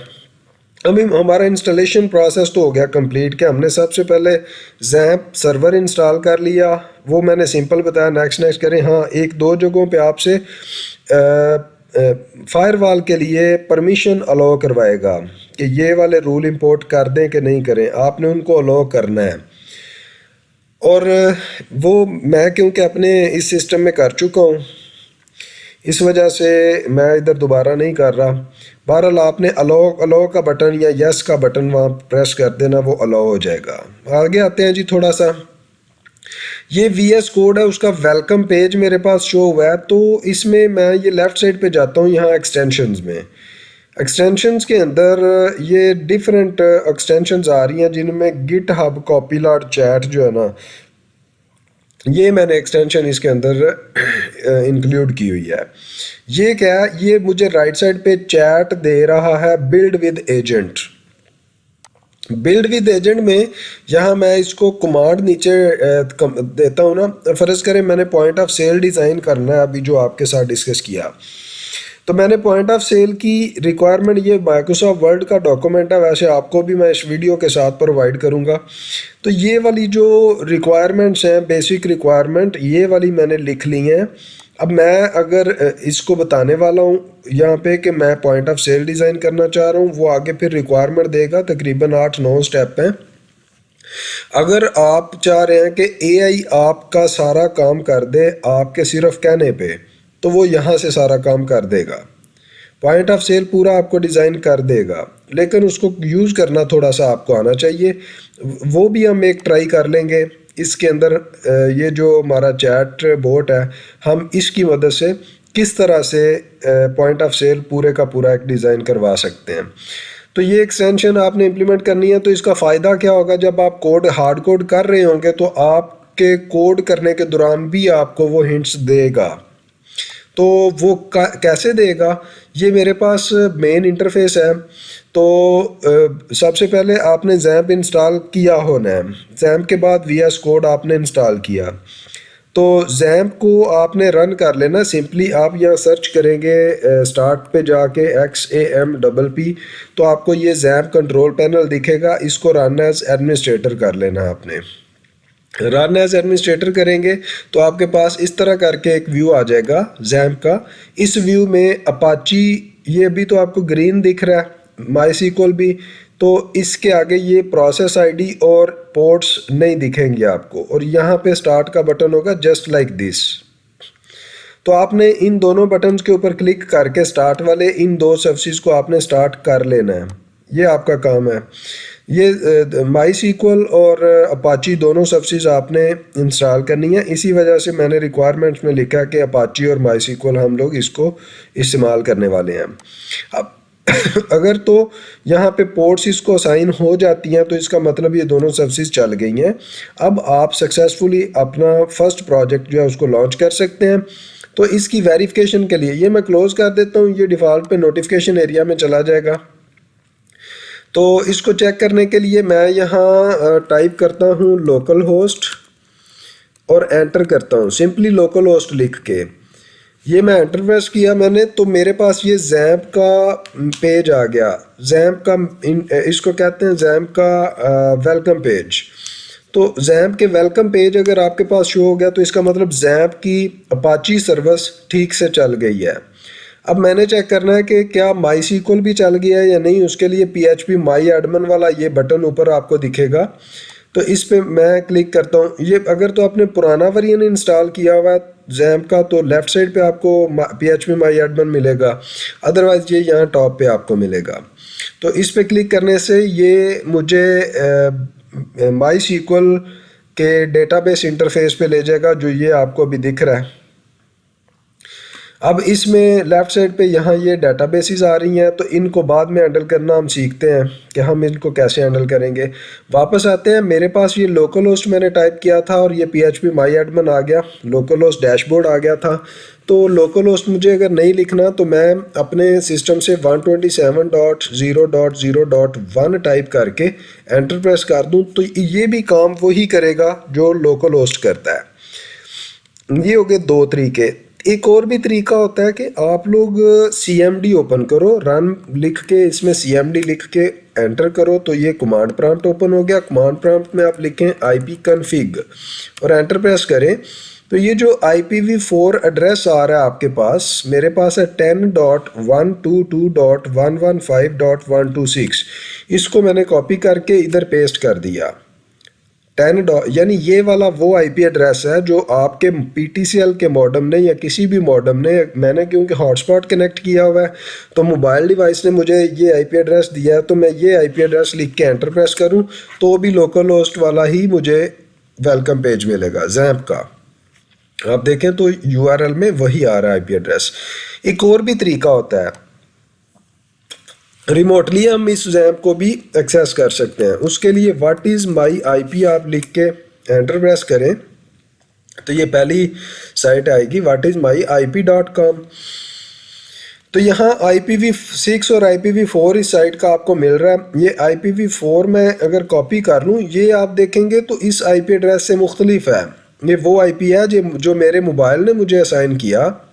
अभी हमारा इंस्टॉलेशन प्रोसेस तो हो गया कंप्लीट कि हमने सबसे पहले XAMPP सर्वर इंस्टॉल कर लिया, वो मैंने सिंपल बताया। नेक्स्ट करें। हाँ, एक दो जगहों पे आपसे फायरवॉल के लिए परमिशन अलाउ करवाएगा कि ये वाले रूल इंपोर्ट कर दें कि नहीं करें, आपने उनको अलाउ करना है। और वो मैं क्योंकि अपने इस सिस्टम में कर चुका हूँ, इस वजह से मैं इधर दोबारा नहीं कर रहा। बहरहाल आपने अलाउ का बटन या यस का बटन वहाँ प्रेस कर देना, वो अलाउ हो जाएगा। आगे आते हैं जी थोड़ा सा। ये VS कोड है, उसका वेलकम पेज मेरे पास शो हुआ है। तो इसमें मैं ये लेफ़्ट साइड पे जाता हूँ, यहाँ एक्सटेंशंस में। एक्सटेंशंस के अंदर ये डिफरेंट एक्सटेंशंस आ रही हैं जिनमें GitHub कॉपीलॉट चैट जो है ना, ये मैंने एक्सटेंशन इसके अंदर इंक्लूड की हुई है। ये क्या है, ये मुझे राइट साइड पे चैट दे रहा है build with agent. Build with agent में यहाँ मैं इसको कमांड नीचे देता हूँ ना। फ़र्ज़ करें मैंने पॉइंट ऑफ सेल डिज़ाइन करना है, अभी जो आपके साथ डिस्कस किया, तो मैंने पॉइंट ऑफ सेल की रिक्वायरमेंट, ये माइक्रोसॉफ्ट वर्ड का डॉक्यूमेंट है, वैसे आपको भी मैं इस वीडियो के साथ प्रोवाइड करूँगा। तो ये वाली जो रिक्वायरमेंट्स हैं, बेसिक रिक्वायरमेंट, ये वाली मैंने लिख ली हैं। अब मैं अगर इसको बताने वाला हूँ यहाँ पे कि मैं पॉइंट ऑफ सेल डिज़ाइन करना चाह रहा हूँ, वो आगे फिर रिक्वायरमेंट देगा। तकरीबन 8-9 स्टेप हैं। अगर आप चाह रहे हैं कि AI आपका सारा काम कर दे आपके सिर्फ कहने पे, तो वो यहाँ से सारा काम कर देगा। पॉइंट ऑफ सेल पूरा आपको डिज़ाइन कर देगा, लेकिन उसको यूज़ करना थोड़ा सा आपको आना चाहिए। वो भी हम एक ट्राई कर लेंगे। इसके अंदर ये जो हमारा चैट बोट है, हम इसकी मदद से किस तरह से पॉइंट ऑफ सेल पूरे का पूरा एक डिज़ाइन करवा सकते हैं। तो ये एक्सटेंशन आपने इम्प्लीमेंट करनी है। तो इसका फ़ायदा क्या होगा, जब आप कोड हार्ड कोड कर रहे होंगे तो आपके कोड करने के दौरान भी आपको वो हिंट्स देगा। तो वो कैसे देगा, ये मेरे पास मेन इंटरफेस है। तो सबसे पहले आपने जैम्प इंस्टॉल किया होना है। जैम्प के बाद VS कोड आपने इंस्टॉल किया, तो जैम्प को आपने रन कर लेना। सिंपली आप यहाँ सर्च करेंगे स्टार्ट पे जाके XAMPP, तो आपको ये जैम्प कंट्रोल पैनल दिखेगा। इसको रन एज एडमिनिस्ट्रेटर कर लेना आपने। रन एज एडमिनिस्ट्रेटर करेंगे तो आपके पास इस तरह करके एक व्यू आ जाएगा जैम्प का। इस व्यू में अपाची ये भी तो आपको ग्रीन दिख रहा है, MySQL भी, तो इसके आगे ये प्रोसेस आईडी और पोर्ट्स नहीं दिखेंगे आपको, और यहाँ पे स्टार्ट का बटन होगा जस्ट लाइक दिस। तो आपने इन दोनों बटन्स के ऊपर क्लिक करके स्टार्ट वाले इन दो सर्विसेज को आपने स्टार्ट कर लेना है। ये आपका काम है। ये MySQL और अपाची दोनों सर्विसेज आपने इंस्टॉल करनी है। इसी वजह से मैंने रिक्वायरमेंट्स में लिखा कि अपाची और MySQL हम लोग इसको इस्तेमाल करने वाले हैं। अब अगर तो यहाँ पे पोर्ट्स इसको असाइन हो जाती हैं तो इसका मतलब ये दोनों सर्विसेज चल गई हैं। अब आप सक्सेसफुली अपना फर्स्ट प्रोजेक्ट जो है उसको लॉन्च कर सकते हैं। तो इसकी वेरिफिकेशन के लिए ये मैं क्लोज कर देता हूँ, ये डिफ़ॉल्ट पे नोटिफिकेशन एरिया में चला जाएगा। तो इसको चेक करने के लिए मैं यहाँ टाइप करता हूँ लोकल होस्ट और एंटर करता हूँ सिंपली लोकल होस्ट लिख के। ये मैं एंटर प्रेस किया मैंने, तो मेरे पास ये जैम्प का पेज आ गया। जैम्प का इसको कहते हैं जैम्प का वेलकम पेज। तो जैम्प के वेलकम पेज अगर आपके पास शो हो गया तो इसका मतलब जैम्प की अपाची सर्विस ठीक से चल गई है। अब मैंने चेक करना है कि क्या MySQL भी चल गया है या नहीं। उसके लिए PHP MyAdmin वाला ये बटन ऊपर आपको दिखेगा, तो इस पे मैं क्लिक करता हूँ। ये अगर तो आपने पुराना वर्जन इंस्टॉल किया हुआ है जैम्प का तो लेफ़्ट साइड पे आपको PHP MyAdmin मिलेगा, अदरवाइज़ ये यहाँ टॉप पे आपको मिलेगा। तो इस पे क्लिक करने से ये मुझे MySQL के डेटाबेस इंटरफेस पे ले जाएगा, जो ये आपको अभी दिख रहा है। अब इसमें लेफ़्ट साइड पे यहाँ ये डेटाबेसेस आ रही हैं, तो इनको बाद में हैंडल करना हम सीखते हैं कि हम इनको कैसे हैंडल करेंगे। वापस आते हैं, मेरे पास ये लोकल होस्ट मैंने टाइप किया था और ये PHP MyAdmin आ गया, लोकल होस्ट डैशबोर्ड आ गया था। तो लोकल होस्ट मुझे अगर नहीं लिखना तो मैं अपने सिस्टम से 127.0.0.1 टाइप करके एंटर प्रेस कर दूँ, तो ये भी काम वही करेगा जो लोकल होस्ट करता है। ये हो गए दो तरीके। एक और भी तरीका होता है कि आप लोग CMD ओपन करो, रन लिख के इसमें CMD लिख के एंटर करो, तो ये कमांड प्रॉम्प्ट ओपन हो गया। कमांड प्रॉम्प्ट में आप लिखें ipconfig और एंटर प्रेस करें, तो ये जो IPv4 एड्रेस आ रहा है आपके पास, मेरे पास है 10.122.115.126। इसको मैंने कॉपी करके इधर पेस्ट कर दिया। 10 यानी ये वाला वो IP एड्रेस है जो आपके PTCL के मॉडेम ने या किसी भी मॉडेम ने, मैंने क्योंकि हॉटस्पॉट कनेक्ट किया हुआ है तो मोबाइल डिवाइस ने मुझे ये IP एड्रेस दिया है, तो मैं ये IP एड्रेस लिख के एंटर प्रेस करूं तो भी लोकल होस्ट वाला ही मुझे वेलकम पेज मिलेगा जैम्प का। आप देखें तो URL में वही आ रहा है IP एड्रेस। एक और भी तरीका होता है, रिमोटली हम इस जैम्प को भी एक्सेस कर सकते हैं। उसके लिए व्हाट इज़ माई IP आप लिख के एंटर प्रेस करें तो ये पहली साइट आएगी whatismyip.com। तो यहाँ IPv6 और IPv4 इस साइट का आपको मिल रहा है। ये IPv4 मैं अगर कॉपी कर लूँ, ये आप देखेंगे तो इस IP एड्रेस से मुख्तलिफ है। ये वो IP है जो मेरे मोबाइल ने मुझे असाइन किया,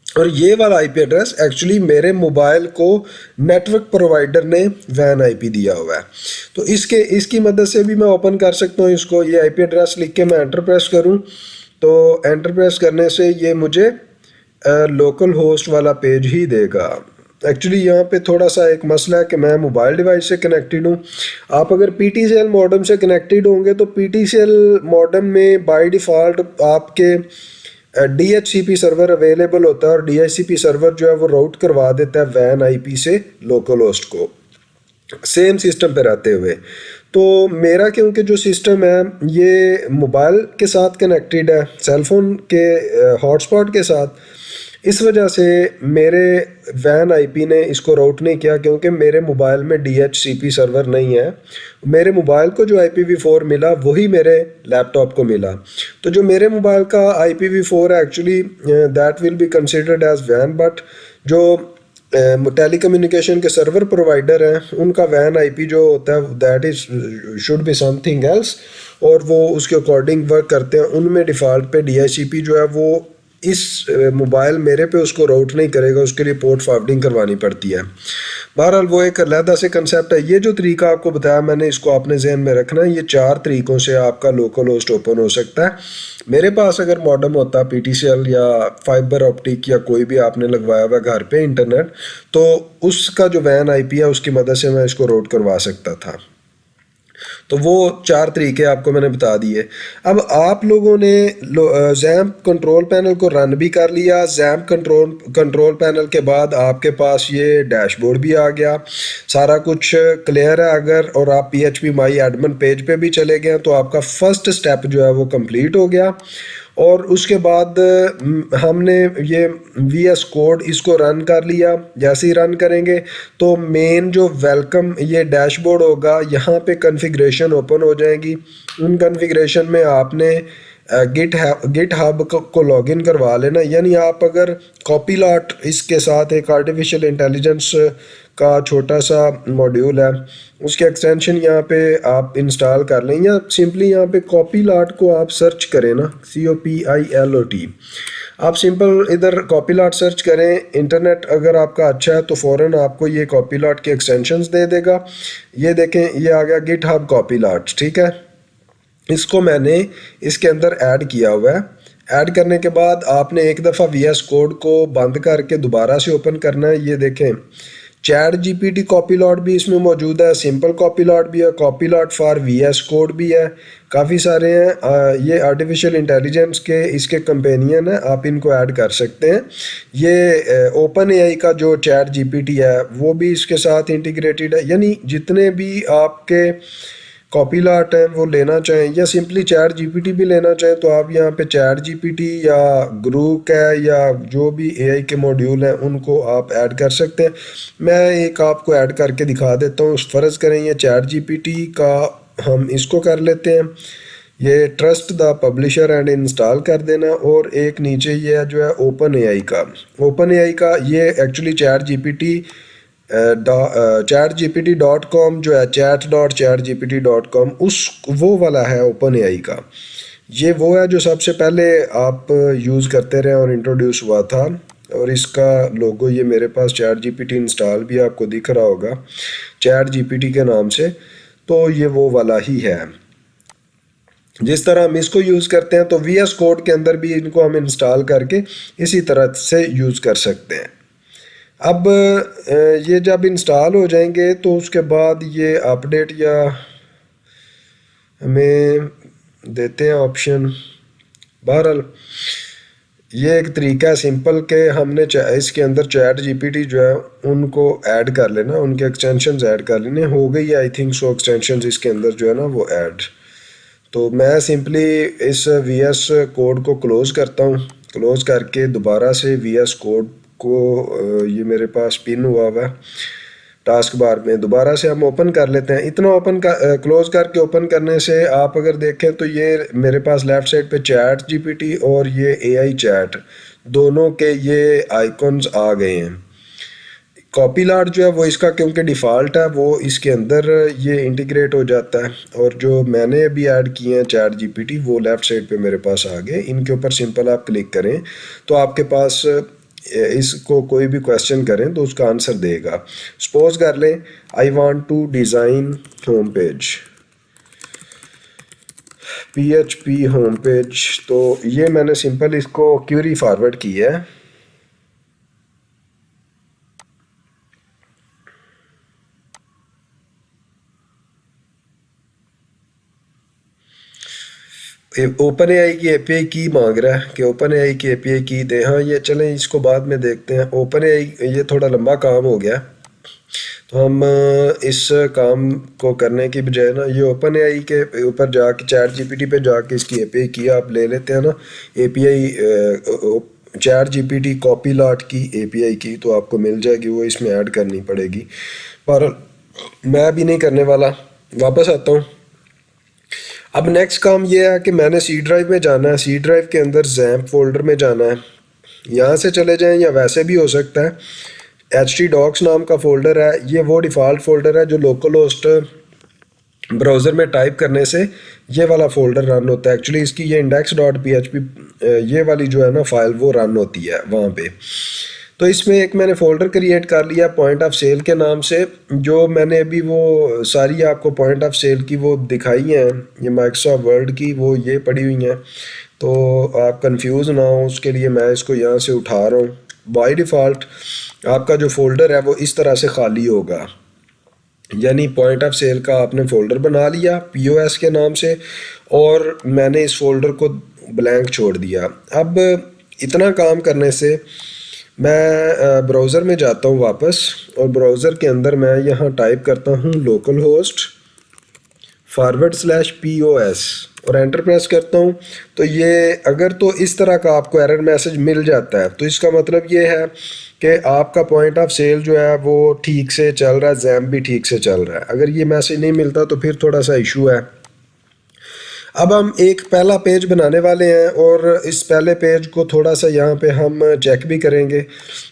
और ये वाला IP एड्रेस एक्चुअली मेरे मोबाइल को नेटवर्क प्रोवाइडर ने WAN IP दिया हुआ है। तो इसकी मदद से भी मैं ओपन कर सकता हूँ इसको। ये IP एड्रेस लिख के मैं एंटर प्रेस करूँ तो एंटर प्रेस करने से ये मुझे लोकल होस्ट वाला पेज ही देगा। एक्चुअली यहाँ पे थोड़ा सा एक मसला है कि मैं मोबाइल डिवाइस से कनेक्टेड हूँ। आप अगर PTCL मॉडेम से कनेक्टेड होंगे तो PTCL मॉडेम में बाय डिफ़ॉल्ट आपके DHCP सर्वर अवेलेबल होता है, और DHCP सर्वर जो है वो राउट करवा देता है WAN IP से लोकल होस्ट को, सेम सिस्टम पे रहते हुए। तो मेरा क्योंकि जो सिस्टम है ये मोबाइल के साथ कनेक्टेड है, सेलफोन के हॉटस्पॉट के साथ, इस वजह से मेरे वैन आईपी ने इसको राउट नहीं किया, क्योंकि मेरे मोबाइल में DHCP सर्वर नहीं है। मेरे मोबाइल को जो IPv4 मिला वही मेरे लैपटॉप को मिला। तो जो मेरे मोबाइल का IPv4 है actually that will be considered as वैन, बट जो टेली कम्युनिकेशन के सर्वर प्रोवाइडर हैं उनका वैन आईपी जो होता है that is should be something else, और वो उसके अकॉर्डिंग वर्क करते हैं। उनमें डिफ़ॉल्ट पे DHCP जो है वो इस मोबाइल मेरे पे उसको राउट नहीं करेगा, उसके लिए पोर्ट फॉरवर्डिंग करवानी पड़ती है। बहरहाल वो एक अलहदा से कंसेप्ट है। ये जो तरीका आपको बताया मैंने, इसको आपने जहन में रखना है। ये 4 तरीक़ों से आपका लोकल होस्ट ओपन हो सकता है। मेरे पास अगर मॉडेम होता PTCL या फाइबर ऑप्टिक या कोई भी आपने लगवाया हुआ घर पे इंटरनेट, तो उसका जो वैन आईपी है उसकी मदद से मैं इसको राउट करवा सकता था। तो वो 4 तरीके आपको मैंने बता दिए। अब आप लोगों ने जैम्प कंट्रोल पैनल को रन भी कर लिया। जैम्प कंट्रोल पैनल के बाद आपके पास ये डैशबोर्ड भी आ गया, सारा कुछ क्लियर है। अगर और आप PHP माई एडमिन पेज पे भी चले गए तो आपका फर्स्ट स्टेप जो है वो कंप्लीट हो गया। और उसके बाद हमने ये VS कोड इसको रन कर लिया। जैसे ही रन करेंगे तो मेन जो वेलकम ये डैशबोर्ड होगा, यहाँ पे कॉन्फ़िगरेशन ओपन हो जाएगी। उन कॉन्फ़िगरेशन में आपने गिट हब को लॉगिन करवा लेना। यानी आप अगर कॉपीलॉट इसके साथ एक आर्टिफिशियल इंटेलिजेंस का छोटा सा मॉड्यूल है, उसके एक्सटेंशन यहाँ पे आप इंस्टॉल कर लें, या सिंपली यहाँ पे कॉपीलॉट को आप सर्च करें ना, COPILOT। आप सिंपल इधर कॉपीलॉट सर्च करें। इंटरनेट अगर आपका अच्छा है तो फ़ौरन आपको ये कॉपीलॉट के एक्सटेंशंस दे देगा। ये देखें, ये आ गया गिट हब कॉपीलॉट, ठीक है। इसको मैंने इसके अंदर ऐड किया हुआ है। ऐड करने के बाद आपने एक दफ़ा VS कोड को बंद करके दोबारा से ओपन करना है। ये देखें, ChatGPT कॉपीलॉट भी इसमें मौजूद है, सिंपल कॉपीलॉट भी है, कॉपीलॉट फॉर VS कोड भी है, काफ़ी सारे हैं। ये आर्टिफिशियल इंटेलिजेंस के इसके कंपेनियन है, आप इनको ऐड कर सकते हैं। ये OpenAI का जो ChatGPT है वो भी इसके साथ इंटीग्रेटेड है। यानी जितने भी आपके कॉपीलॉट है वो लेना चाहें या सिंपली ChatGPT भी लेना चाहें तो आप यहाँ पे ChatGPT या ग्रूक है या जो भी AI के मॉड्यूल हैं उनको आप ऐड कर सकते हैं। मैं एक आपको ऐड करके दिखा देता हूँ। फ़र्ज़ करें ये ChatGPT का हम इसको कर लेते हैं, ये trust the publisher and install कर देना। और एक नीचे ये जो है OpenAI का ये एक्चुअली ChatGPT.com जो है chat.chatgpt.com उस वो वाला है OpenAI का। ये वो है जो सबसे पहले आप यूज़ करते रहे और इंट्रोड्यूस हुआ था। और इसका लोगो ये मेरे पास ChatGPT इंस्टॉल भी आपको दिख रहा होगा ChatGPT के नाम से, तो ये वो वाला ही है। जिस तरह हम इसको यूज़ करते हैं तो VS कोड के अंदर भी इनको हम इंस्टॉल करके इसी तरह से यूज़ कर सकते हैं। अब ये जब इंस्टॉल हो जाएंगे तो उसके बाद ये अपडेट या हमें देते हैं ऑप्शन। बहरहाल ये एक तरीका है सिंपल के हमने इसके अंदर ChatGPT जो है उनको ऐड कर लेना, उनके एक्सटेंशंस ऐड कर लेने। हो गई आई थिंक सो एक्सटेंशंस इसके अंदर जो है ना वो ऐड। तो मैं सिंपली इस VS कोड को क्लोज़ करता हूँ। क्लोज़ करके दोबारा से VS कोड को ये मेरे पास पिन हुआ हुआ है टास्क बार में, दोबारा से हम ओपन कर लेते हैं। इतना ओपन कर क्लोज़ करके ओपन करने से आप अगर देखें तो ये मेरे पास लेफ़्ट साइड पे ChatGPT और ये AI चैट दोनों के ये आइकॉन्स आ गए हैं। कॉपीलॉट जो है वो इसका क्योंकि डिफ़ॉल्ट है वो इसके अंदर ये इंटीग्रेट हो जाता है। और जो मैंने अभी ऐड किए हैं ChatGPT वो लेफ़्ट साइड पे मेरे पास आ गए। इनके ऊपर सिंपल आप क्लिक करें तो आपके पास इसको कोई भी क्वेश्चन करें तो उसका आंसर देगा। सपोज कर लें I want to design home page, PHP home page, तो ये मैंने सिंपल इसको क्यूरी फॉरवर्ड की है। OpenAI की API की मांग रहा है कि OpenAI की API की दे। हाँ ये चलें इसको बाद में देखते हैं। OpenAI ये थोड़ा लंबा काम हो गया हम इस काम को करने की बजाय ना ये ओपन एआई के ऊपर जाके चैट जीपीटी पे जाके इसकी एपीआई की आप ले लेते हैं ना API chat GPT copy lot की एपीआई की तो आपको मिल जाएगी, वो इसमें ऐड करनी पड़ेगी, पर मैं भी नहीं करने वाला। वापस आता हूँ। अब नेक्स्ट काम ये है कि मैंने सी ड्राइव में जाना है, सी ड्राइव के अंदर जैम्प फोल्डर में जाना है। यहाँ से चले जाएं या वैसे भी हो सकता है। htdocs नाम का फोल्डर है, ये वो डिफ़ॉल्ट फोल्डर है जो लोकल होस्ट ब्राउज़र में टाइप करने से ये वाला फोल्डर रन होता है। एक्चुअली इसकी ये index.php ये वाली जो है ना फाइल वो रन होती है वहाँ पे। तो इसमें एक मैंने फ़ोल्डर क्रिएट कर लिया पॉइंट ऑफ सेल के नाम से, जो मैंने अभी वो सारी आपको पॉइंट ऑफ सेल की वो दिखाई हैं, ये माइक्रोसॉफ्ट वर्ड की वो ये पड़ी हुई हैं, तो आप कंफ्यूज ना हो उसके लिए मैं इसको यहाँ से उठा रहा हूँ। बाय डिफ़ॉल्ट आपका जो फ़ोल्डर है वो इस तरह से खाली होगा, यानी पॉइंट ऑफ सेल का आपने फ़ोल्डर बना लिया पीओएस के नाम से और मैंने इस फोल्डर को ब्लैंक छोड़ दिया। अब इतना काम करने से मैं ब्राउज़र में जाता हूँ वापस, और ब्राउज़र के अंदर मैं यहाँ टाइप करता हूँ लोकल होस्ट /POS और एंटर प्रेस करता हूँ। तो ये अगर तो इस तरह का आपको एरर मैसेज मिल जाता है तो इसका मतलब ये है कि आपका पॉइंट ऑफ सेल जो है वो ठीक से चल रहा है, जैम्प भी ठीक से चल रहा है। अगर ये मैसेज नहीं मिलता तो फिर थोड़ा सा इशू है। अब हम एक पहला पेज बनाने वाले हैं और इस पहले पेज को थोड़ा सा यहाँ पे हम चेक भी करेंगे।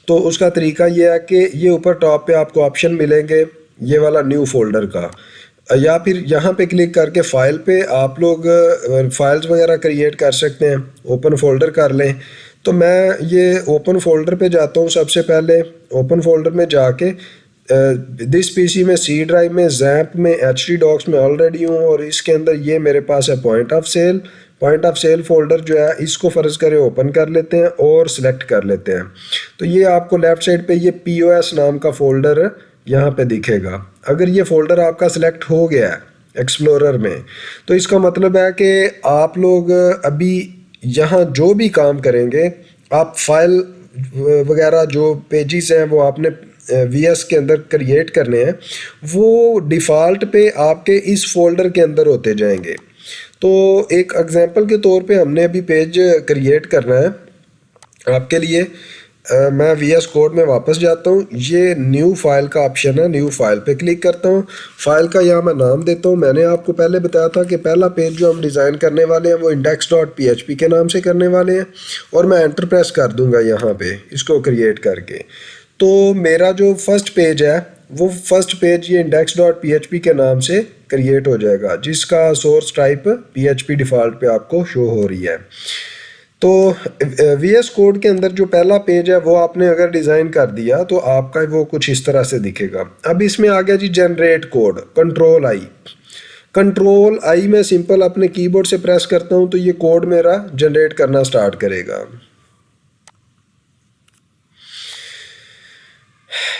तो उसका तरीका ये है कि ये ऊपर टॉप पे आपको ऑप्शन मिलेंगे ये वाला न्यू फोल्डर का, या फिर यहाँ पे क्लिक करके फ़ाइल पे आप लोग फाइल्स वगैरह क्रिएट कर सकते हैं, ओपन फोल्डर कर लें। तो मैं ये ओपन फोल्डर पे जाता हूँ। सबसे पहले ओपन फोल्डर में जाके दिस पीसी में सी ड्राइव में जैम्प में htdocs में ऑलरेडी हूँ और इसके अंदर ये मेरे पास है पॉइंट ऑफ सेल फोल्डर जो है इसको फ़र्ज़ करें ओपन कर लेते हैं और सिलेक्ट कर लेते हैं। तो ये आपको लेफ़्ट साइड पे ये POS नाम का फ़ोल्डर यहाँ पे दिखेगा। अगर ये फ़ोल्डर आपका सिलेक्ट हो गया है एक्सप्लोरर में तो इसका मतलब है कि आप लोग अभी यहाँ जो भी काम करेंगे, आप फाइल वगैरह जो पेजेस हैं वो आपने VS के अंदर क्रिएट करने हैं, वो डिफ़ॉल्ट पे आपके इस फोल्डर के अंदर होते जाएंगे। तो एक एग्जांपल के तौर पे हमने अभी पेज क्रिएट करना है आपके लिए। मैं VS कोड में वापस जाता हूँ, ये न्यू फाइल का ऑप्शन है, न्यू फाइल पे क्लिक करता हूँ। फाइल का यहाँ मैं नाम देता हूँ। मैंने आपको पहले बताया था कि पहला पेज जो हम डिज़ाइन करने वाले हैं वो index.php के नाम से करने वाले हैं और मैं एंटर प्रेस कर दूँगा यहाँ पे इसको क्रिएट करके। तो मेरा जो फर्स्ट पेज है वो फर्स्ट पेज ये index.php के नाम से क्रिएट हो जाएगा, जिसका सोर्स टाइप PHP डिफ़ॉल्ट पे आपको शो हो रही है। तो VS कोड के अंदर जो पहला पेज है वो आपने अगर डिज़ाइन कर दिया तो आपका वो कुछ इस तरह से दिखेगा। अब इसमें आ गया जी जनरेट कोड, कंट्रोल आई मैं सिंपल अपने कीबोर्ड से प्रेस करता हूँ तो ये कोड मेरा जनरेट करना स्टार्ट करेगा।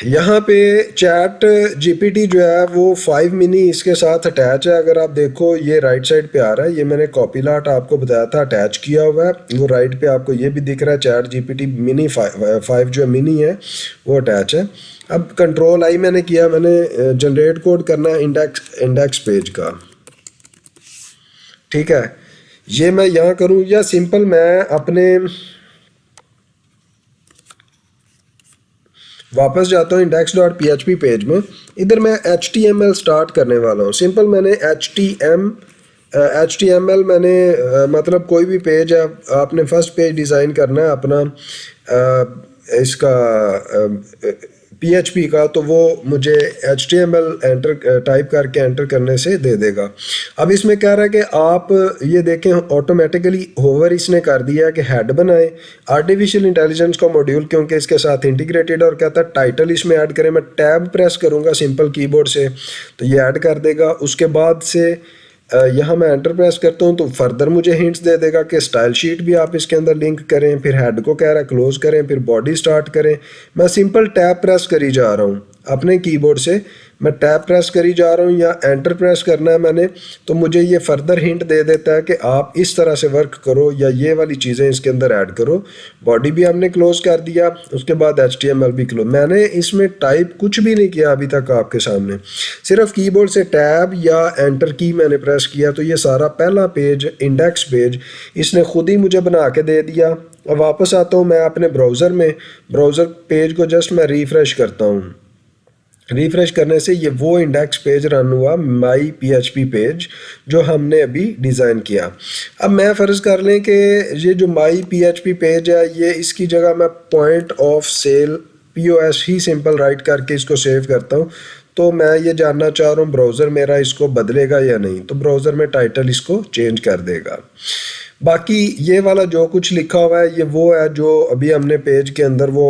यहाँ पे चैट जीपीटी जो है वो 5 मिनी इसके साथ अटैच है। अगर आप देखो ये राइट साइड पे आ रहा है, ये मैंने कॉपी लाट आपको बताया था अटैच किया हुआ है, वो राइट पे आपको ये भी दिख रहा है चैट जीपीटी मिनी 5 जो मिनी है वो अटैच है। अब कंट्रोल आई मैंने किया, मैंने जनरेट कोड करना है इंडेक्स पेज का, ठीक है। ये मैं यहाँ करूँ या सिंपल मैं अपने वापस जाता हूँ index.php पेज में, इधर मैं HTML स्टार्ट करने वाला हूँ। सिंपल मैंने HTML मैंने मतलब कोई भी पेज है आपने फर्स्ट पेज डिज़ाइन करना है अपना इसका PHP का, तो वो मुझे HTML एंटर टाइप करके एंटर करने से दे देगा। अब इसमें कह रहा है कि आप ये देखें ऑटोमेटिकली होवर इसने कर दिया है कि हेड बनाए आर्टिफिशियल इंटेलिजेंस का मॉड्यूल क्योंकि इसके साथ इंटीग्रेटेड, और कहता है टाइटल इसमें ऐड करें। मैं टैब प्रेस करूँगा सिंपल कीबोर्ड से तो ये ऐड कर देगा। उसके बाद से यहाँ मैं एंटर प्रेस करता हूँ तो फर्दर मुझे हिंट्स दे देगा कि स्टाइल शीट भी आप इसके अंदर लिंक करें, फिर हेड को कह रहा है क्लोज करें, फिर बॉडी स्टार्ट करें। मैं सिंपल टैब प्रेस करी जा रहा हूँ अपने कीबोर्ड से। मैं टैब प्रेस करी जा रहा हूँ या एंटर प्रेस करना है मैंने, तो मुझे ये फर्दर हिंट दे देता है कि आप इस तरह से वर्क करो या ये वाली चीज़ें इसके अंदर ऐड करो। बॉडी भी हमने क्लोज कर दिया, उसके बाद HTML भी क्लोज। मैंने इसमें टाइप कुछ भी नहीं किया अभी तक आपके सामने, सिर्फ कीबोर्ड से टैब या एंटर की मैंने प्रेस किया, तो ये सारा पहला पेज, इंडेक्स पेज, इसने खुद ही मुझे बना के दे दिया। अब वापस आता हूँ मैं अपने ब्राउज़र में, ब्राउज़र पेज को जस्ट मैं रिफ़्रेश करता हूँ। रिफ़्रेश करने से ये वो इंडेक्स पेज रन हुआ, माई PHP पेज, जो हमने अभी डिज़ाइन किया। अब मैं फ़र्ज़ कर लें कि ये जो माई PHP पेज है, ये इसकी जगह मैं पॉइंट ऑफ सेल POS ही सिंपल राइट करके इसको सेव करता हूँ। तो मैं ये जानना चाह रहा हूँ ब्राउज़र मेरा इसको बदलेगा या नहीं, तो ब्राउज़र में टाइटल इसको चेंज कर देगा। बाकी ये वाला जो कुछ लिखा हुआ है ये वो है जो अभी हमने पेज के अंदर वो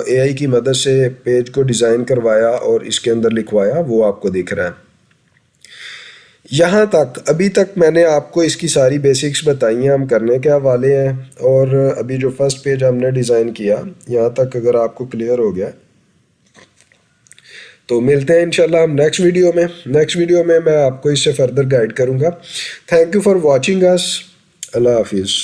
AI की मदद से पेज को डिज़ाइन करवाया और इसके अंदर लिखवाया, वो आपको दिख रहा है। यहाँ तक अभी तक मैंने आपको इसकी सारी बेसिक्स बताई हैं, हम करने क्या वाले हैं, और अभी जो फर्स्ट पेज हमने डिज़ाइन किया यहाँ तक अगर आपको क्लियर हो गया, तो मिलते हैं इंशाल्लाह हम नेक्स्ट वीडियो में। नेक्स्ट वीडियो में मैं आपको इससे फर्दर गाइड करूँगा। Thank you for watching us. अल्लाह हाफिज़।